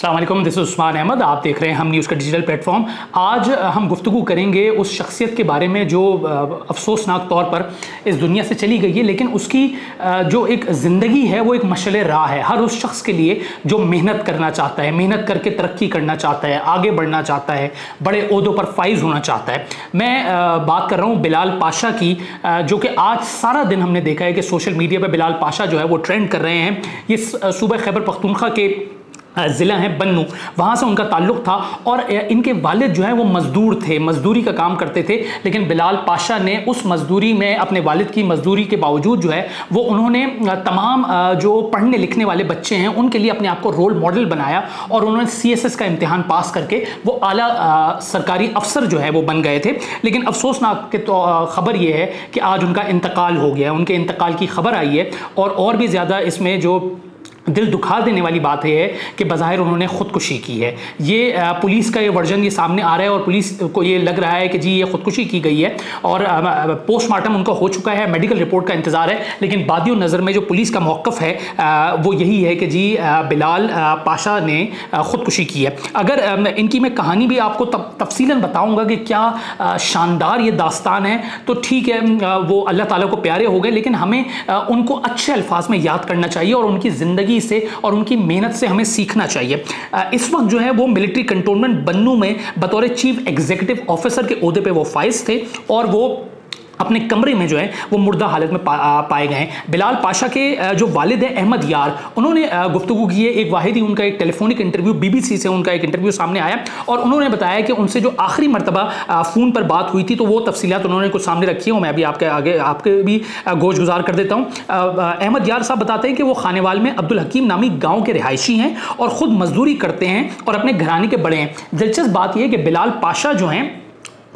अस्सलाम वालेकुम, this is Usman Ahmad. आप देख रहे हैं हम न्यूज़ का डिजिटल प्लेटफॉर्म। आज हम गुफ्तगू करेंगे उस शख्सियत के बारे में जो अफसोसनाक तौर पर इस दुनिया से चली गई है, लेकिन उसकी जो एक ज़िंदगी है वो एक मशअल राह है हर उस शख्स के लिए जो मेहनत करना चाहता है, मेहनत करके तरक्की करना चाहता है, आगे बढ़ना चाहता है, बड़े ओहदों पर फाइज होना चाहता है। मैं बात कर रहा हूँ बिलाल पाशा की, जो कि आज सारा दिन हमने देखा है कि सोशल मीडिया पर बिलाल पाशा जो है वो ट्रेंड कर रहे हैं। ये सूबा खैबर पख्तूनख्वा के ज़िला है बन्नू, वहाँ से उनका ताल्लुक़ था और इनके वालिद जो है वो मज़दूर थे, मज़दूरी का काम करते थे। लेकिन बिलाल पाशा ने उस मज़दूरी में अपने वालिद की मज़दूरी के बावजूद जो है वो उन्होंने तमाम जो पढ़ने लिखने वाले बच्चे हैं उनके लिए अपने आप को रोल मॉडल बनाया और उन्होंने CSS का इम्तिहान पास करके वो आला सरकारी अफसर जो है वो बन गए थे। लेकिन अफसोसनाक ख़बर ये है कि आज उनका इंतकाल हो गया, उनके इंतकाल की खबर आई है। और भी ज़्यादा इसमें जो दिल दुखा देने वाली बात है कि बज़ाहिर उन्होंने ख़ुदकुशी की है। ये पुलिस का ये वर्जन ये सामने आ रहा है और पुलिस को ये लग रहा है कि जी ये ख़ुदकुशी की गई है और पोस्टमार्टम उनका हो चुका है, मेडिकल रिपोर्ट का इंतज़ार है। लेकिन बादियों नज़र में जो पुलिस का मौक़िफ़ है वो यही है कि जी बिलाल पाशा ने ख़ुदकुशी की है। अगर इनकी मैं कहानी भी आपको तफसीलन बताऊँगा कि क्या शानदार ये दास्तान है, तो ठीक है वो अल्लाह ताला को प्यारे हो गए, लेकिन हमें उनको अच्छे अल्फाज में याद करना चाहिए और उनकी ज़िंदगी से और उनकी मेहनत से हमें सीखना चाहिए। इस वक्त जो है वो मिलिट्री कंटोनमेंट बन्नू में बतौर चीफ एग्जीक्यूटिव ऑफिसर के ओहदे पे वो फाइज थे और वो अपने कमरे में जो है वो मुर्दा हालत में पाए गए हैं। बिलाल पाशा के जो वालिद हैं अहमद यार, उन्होंने गुफ्तगू की है। एक वाहिद ही उनका एक टेलीफोनिक इंटरव्यू BBC से उनका एक इंटरव्यू सामने आया और उन्होंने बताया कि उनसे जो आखिरी मरतबा फ़ोन पर बात हुई थी तो वो तफसीलात उन्होंने कुछ सामने रखी हैं। मैं अभी आपके आगे आपके भी गोश गुजार कर देता हूँ। अहमद यार साहब बताते हैं कि वो खानेवाल में अब्दुल हकीम नामी गाँव के रिहायशी हैं और ख़ुद मजदूरी करते हैं और अपने घराने के बड़े हैं। दिलचस्प बात यह है कि बिलाल पाशा जो हैं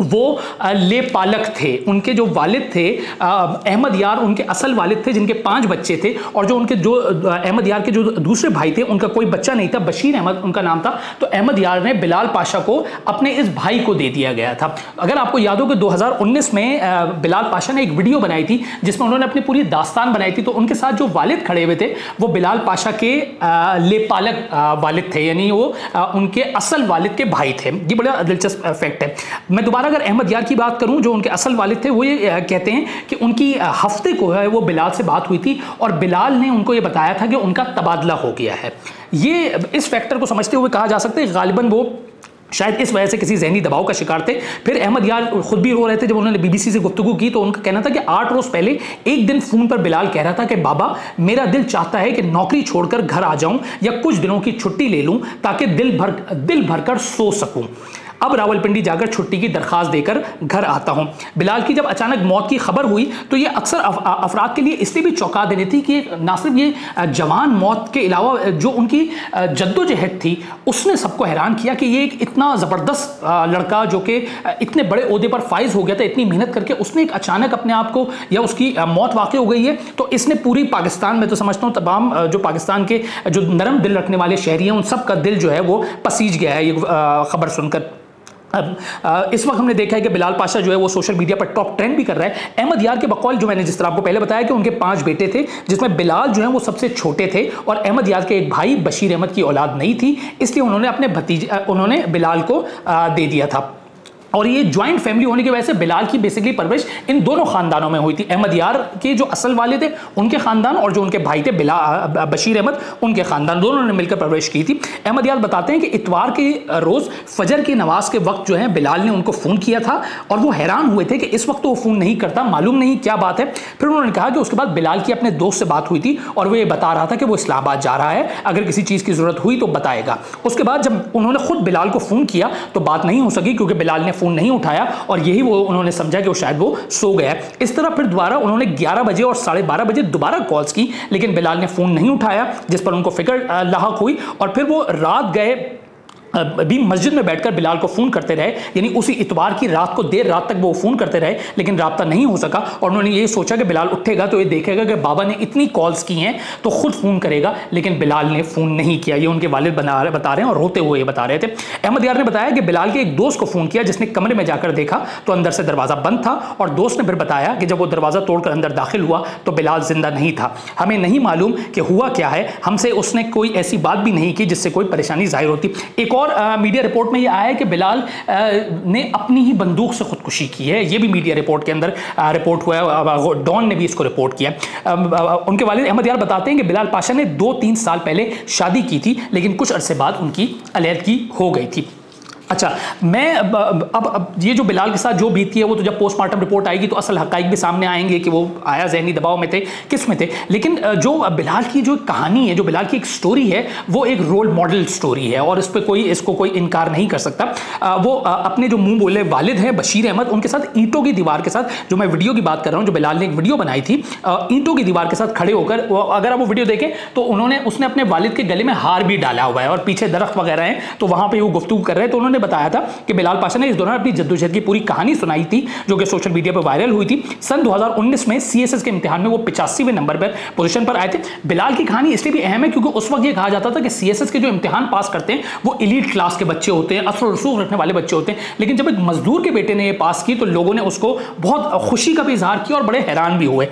वो ले पालक थे। उनके जो वालिद थे अहमद यार, उनके असल वालिद थे जिनके 5 बच्चे थे और जो उनके जो अहमद यार के जो दूसरे भाई थे उनका कोई बच्चा नहीं था, बशीर अहमद उनका नाम था। तो अहमद यार ने बिलाल पाशा को अपने इस भाई को दे दिया गया था। अगर आपको याद हो कि 2019 में बिलाल पाशा ने एक वीडियो बनाई थी जिसमें उन्होंने अपनी पूरी दास्तान बनाई थी, तो उनके साथ जो वालिद खड़े हुए थे वो बिलाल पाशा के ले पालक वालिद थे, यानी वो उनके असल वालिद के भाई थे। ये बड़ा दिलचस्प फैक्ट है। मैं दोबारा अगर अहमद यार की बात करूं जो उनके असल वालिद थे, वो ये कहते हैं कि उनकी हफ्ते को है वो बिलाल से बात हुई थी और बिलाल ने उनको ये बताया था कि उनका तबादला हो गया है। ये इस फैक्टर को समझते हुए कहा जा सकता है गालिबन वो शायद इस वजह से किसी जहनी दबाव का शिकार थे। फिर अहमद यार खुद भी रो रहे थे जब उन्होंने BBC से गुफ्तगू की, तो उनका कहना था कि 8 रोज़ पहले एक दिन फ़ोन पर बिलाल कह रहा था कि बाबा मेरा दिल चाहता है कि नौकरी छोड़कर घर आ जाऊं या कुछ दिनों की छुट्टी ले लूं ताकि दिल भरकर सो सकूं। अब रावलपिंडी जाकर छुट्टी की दरख्वास्त देकर घर आता हूं। बिलाल की जब अचानक मौत की खबर हुई तो ये अक्सर अफराद के लिए इसलिए भी चौंका देनी थी कि ना सिर्फ ये जवान मौत के अलावा जो उनकी जद्दोजहद थी उसने सबको हैरान किया कि ये एक इतना ज़बरदस्त लड़का जो कि इतने बड़े ओहदे पर फाइज हो गया था, इतनी मेहनत करके उसने एक अचानक अपने आप को या उसकी मौत वाक़ई हो गई है। तो इसने पूरी पाकिस्तान में, तो समझता हूँ तमाम जो पाकिस्तान के जो नरम दिल रखने वाले शहरी हैं उन सब का दिल जो है वो पसीज गया है ये खबर सुनकर। अब इस वक्त हमने देखा है कि बिलाल पाशा जो है वो सोशल मीडिया पर टॉप ट्रेंड भी कर रहा है। अहमद यार के बकौल जो मैंने जिस तरह आपको पहले बताया कि उनके 5 बेटे थे जिसमें बिलाल जो है वो सबसे छोटे थे और अहमद यार के एक भाई बशीर अहमद की औलाद नहीं थी, इसलिए उन्होंने अपने भतीजे उन्होंने बिलाल को दे दिया था। और ये ज्वाइंट फैमिली होने की वजह से बिलाल की बेसिकली परवरिश इन दोनों खानदानों में हुई थी। अहमद यार के जो असल वाले थे उनके खानदान और जो उनके भाई थे बशीर अहमद उनके खानदान, दोनों ने मिलकर परवरिश की थी। अहमद यार बताते हैं कि इतवार के रोज़ फजर की नमाज के वक्त जो है बिलाल ने उनको फ़ोन किया था और वो हैरान हुए थे कि इस वक्त तो वो फ़ोन नहीं करता, मालूम नहीं क्या बात है। फिर उन्होंने कहा कि उसके बाद बिलाल की अपने दोस्त से बात हुई थी और वो ये बता रहा था कि वो इस्लामाबाद जा रहा है, अगर किसी चीज़ की ज़रूरत हुई तो बताएगा। उसके बाद जब उन्होंने खुद बिलाल को फ़ोन किया तो बात नहीं हो सकी क्योंकि बिलाल ने फ़ोन नहीं उठाया और यही वो उन्होंने समझा कि वो शायद वो सो गया। इस तरह फिर दोबारा उन्होंने 11 बजे और 12:30 बजे दोबारा कॉल्स की, लेकिन बिलाल ने फ़ोन नहीं उठाया, जिस पर उनको फिक्र लाहक हुई और फिर वो रात गए भी मस्जिद में बैठकर बिलाल को फ़ोन करते रहे, यानी उसी इतवार की रात को देर रात तक वो फ़ोन करते रहे, लेकिन राब्ता नहीं हो सका। और उन्होंने ये सोचा कि बिलाल उठेगा तो ये देखेगा कि बाबा ने इतनी कॉल्स की हैं तो खुद फ़ोन करेगा, लेकिन बिलाल ने फ़ोन नहीं किया। ये उनके वालिद बता रहे हैं और रोते हुए बता रहे थे। अहमद यार ने बताया कि बिलाल के एक दोस्त को फ़ोन किया, जिसने कमरे में जाकर देखा तो अंदर से दरवाज़ा बंद था, और दोस्त ने फिर बताया कि जब वो दरवाज़ा तोड़कर अंदर दाखिल हुआ तो बिलाल जिंदा नहीं था। हमें नहीं मालूम कि हुआ क्या है, हमसे उसने कोई ऐसी बात भी नहीं की जिससे कोई परेशानी जाहिर होती। एक और मीडिया रिपोर्ट में यह आया है कि बिलाल ने अपनी ही बंदूक से खुदकुशी की है। यह भी मीडिया रिपोर्ट के अंदर रिपोर्ट हुआ है, डॉन ने भी इसको रिपोर्ट किया। उनके वालिद अहमद यार बताते हैं कि बिलाल पाशा ने 2-3 साल पहले शादी की थी, लेकिन कुछ अरसे बाद उनकी अलहदगी हो गई थी। अच्छा, मैं अब ये जो बिलाल के साथ जो बीती है वो तो जब पोस्टमार्टम रिपोर्ट आएगी तो असल हक़ाइक़ भी सामने आएंगे कि वो आया ज़हनी दबाव में थे, किस में थे। लेकिन जो बिलाल की जो कहानी है, जो बिलाल की एक स्टोरी है, वो एक रोल मॉडल स्टोरी है और इस पर इसको कोई इनकार नहीं कर सकता। वो अपने जो मुंह बोले वालिद हैं बशीर अहमद, उनके साथ ईंटों की दीवार के साथ, जो मैं वीडियो की बात कर रहा हूँ, जो बिलाल ने एक वीडियो बनाई थी ईंटों की दीवार के साथ खड़े होकर, अगर आप वो वीडियो देखें तो उसने अपने वालिद के गले में हार भी डाला हुआ है और पीछे दरख्त वगैरह हैं, तो वहाँ पर वो गुफ्तगू कर रहे हैं। तो उन्होंने बताया था कि बिलाल पाशा ने इस दौरान अपनी जद्दोजहद की पूरी कहानी सुनाई थी, जो कि सोशल मीडिया पर वायरल हुई थी। सन 2019 में सीएसएस के इम्तिहान में वो 85वें नंबर पर पोजीशन पर आए थे। बिलाल की कहानी इसलिए भी अहम है क्योंकि उस वक्त ये कहा जाता था कि सीएसएस के जो इम्तिहान पास करते हैं वो एलीट क्लास के बच्चे होते हैं, असर रसूख रखने वाले बच्चे होते हैं। लेकिन जब एक मजदूर के बेटे ने ये पास की तो लोगों ने उसको बहुत खुशी का भी इजहार किया और बड़े हैरान भी हुए।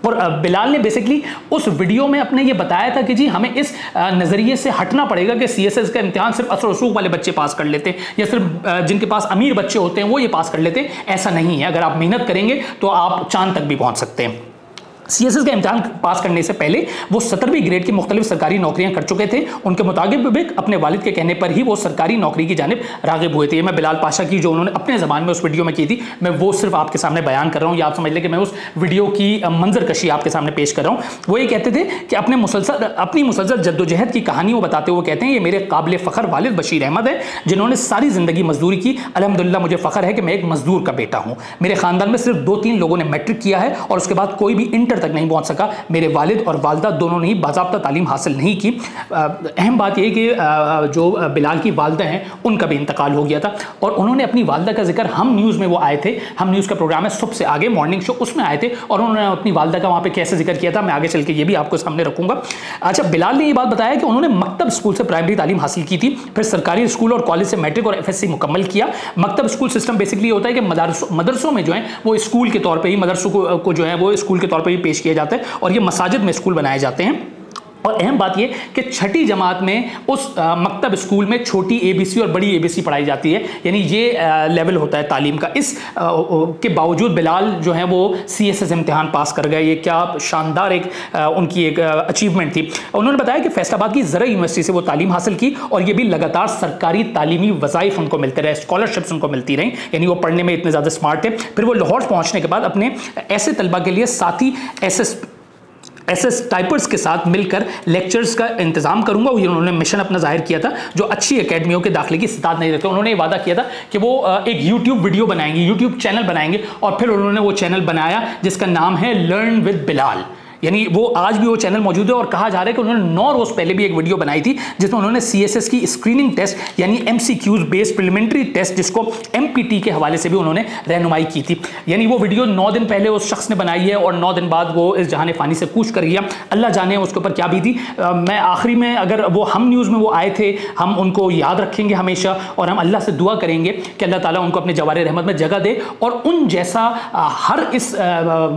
और बिलाल ने बेसिकली उस वीडियो में अपने ये बताया था कि जी हमें इस नज़रिए से हटना पड़ेगा कि सीएसएस का इम्तिहान सिर्फ असर रसूख वाले बच्चे पास कर लेते हैं या सिर्फ जिनके पास अमीर बच्चे होते हैं वो ये पास कर लेते हैं। ऐसा नहीं है, अगर आप मेहनत करेंगे तो आप चांद तक भी पहुंच सकते हैं। सीएसएस का इम्तिहान पास करने से पहले वो 17वीं ग्रेड की मुख्तलिफ सरकारी नौकरियां कर चुके थे। उनके मुताबिक अपने वालिद के कहने पर ही वो सरकारी नौकरी की जानिब राग़िब हुए थे। मैं बिलाल पाशा की जो उन्होंने अपने ज़बान में उस वीडियो में की थी, मैं वो सिर्फ आपके सामने बयान कर रहा हूँ, या आप समझ लें कि मैं उस वीडियो की मंजर कशी आपके सामने पेश कर रहा हूँ। वो ये कहते थे कि अपनी मुसलसल जद्दोजहद की कहानी वो बताते हुए कहते हैं, ये मेरे काबिल फ़ख्र वालिद बशीर अहमद है, जिन्होंने सारी ज़िंदगी मजदूरी की। अल्हम्दुलिल्लाह मुझे फ़ख्र है कि मैं एक मजदूर का बेटा हूँ। मेरे ख़ानदान में सिर्फ 2-3 लोगों ने मैट्रिक किया है और उसके बाद कोई भी इंटर तक नहीं पहुंच सका। मेरे वालिद और वालदा दोनों ने ही बाज़ाब्ता तालीम हासिल नहीं की। अहम बात यह कि जो बिलाल की वालदा हैं उनका भी इंतकाल हो गया था और उन्होंने अपनी वालदा का जिक्र हम न्यूज़ में वो आए थे, हम न्यूज़ का प्रोग्राम है सुबह से आगे मॉर्निंग शो, उसमें आए थे और उन्होंने अपनी वालदा का वहाँ पे कैसे जिक्र किया था, मैं आगे चल के ये भी आपको सामने रखूँगा। अच्छा, बिलाल ने ये बात बताया कि उन्होंने मकतब स्कूल से प्राइमरी तालीम हासिल की थी, फिर सरकारी स्कूल और कॉलेज से मैट्रिक और FSC मुकम्मल किया। मकतब स्कूल सिस्टम बेसिकली होता है कि मदरसों में जो है वो स्कूल के तौर पर ही, मदरसों को जो है वो स्कूल के तौर पर ही पेश किया जाता है और ये मसाजिद में स्कूल बनाए जाते हैं। और अहम बात यह कि छठी जमात में उस मकतब स्कूल में छोटी ABC और बड़ी ABC पढ़ाई जाती है, यानी ये लेवल होता है तालीम का। इस के बावजूद बिलाल जो है वो CSS इम्तिहान पास कर गए। ये क्या शानदार एक उनकी एक अचीवमेंट थी। उन्होंने बताया कि फैसलाबाद की ज़रा यूनिवर्सिटी से वो तालीम हासिल की और ये भी लगातार सरकारी तालीमी वज़ाइफ उनको मिलते रहे, स्कॉलरशिप्स उनको मिलती रहीं, यानी वो पढ़ने में इतने ज़्यादा स्मार्ट थे। फिर वो लाहौर पहुँचने के बाद अपने ऐसे तलबा के लिए साथी SS टाइपर्स के साथ मिलकर लेक्चर्स का इंतजाम करूंगा। ये उन्होंने मिशन अपना जाहिर किया था, जो अच्छी एकेडमियों के दाखिले की इस्तात नहीं रखते। उन्होंने ये वादा किया था कि वो एक यूट्यूब वीडियो बनाएंगे, यूट्यूब चैनल बनाएंगे और फिर उन्होंने वो चैनल बनाया जिसका नाम है लर्न विद बिलाल, यानी वो आज भी वो चैनल मौजूद है। और कहा जा रहा है कि उन्होंने 9 रोज़ पहले भी एक वीडियो बनाई थी जिसमें उन्होंने CSS की स्क्रीनिंग टेस्ट यानी MCQs बेस्ड प्रिलिमिनरी टेस्ट जिसको MPT के हवाले से भी उन्होंने रहनुमाई की थी। यानी वो वीडियो 9 दिन पहले उस शख्स ने बनाई है और 9 दिन बाद वो इस जहान फ़ानी से कूच कर गया। अल्लाह जाने उसके ऊपर क्या भी थी। मैं आखिरी में, अगर वो हम न्यूज़ में वो आए थे, हम उनको याद रखेंगे हमेशा और हम अल्लाह से दुआ करेंगे कि अल्लाह ताला उनको अपने जवारे रहमत में जगह दे और उन जैसा हर इस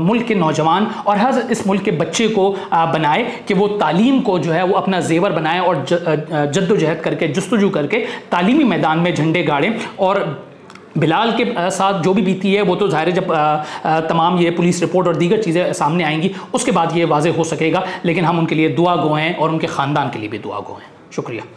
मुल्क के नौजवान और हर इस मुल्क के बच्चे को बनाए कि वो तालीम को जो है वो अपना जेवर बनाए और जद्दोजहद करके, जुस्तजू करके तालीमी मैदान में झंडे गाड़ें। और बिलाल के साथ जो भी बीती है वो तो ज़ाहिर है जब तमाम ये पुलिस रिपोर्ट और दीगर चीज़ें सामने आएंगी उसके बाद ये वाज़ेह हो सकेगा, लेकिन हम उनके लिए दुआ गो हैं और उनके ख़ानदान के लिए भी दुआ गो हैं। शुक्रिया।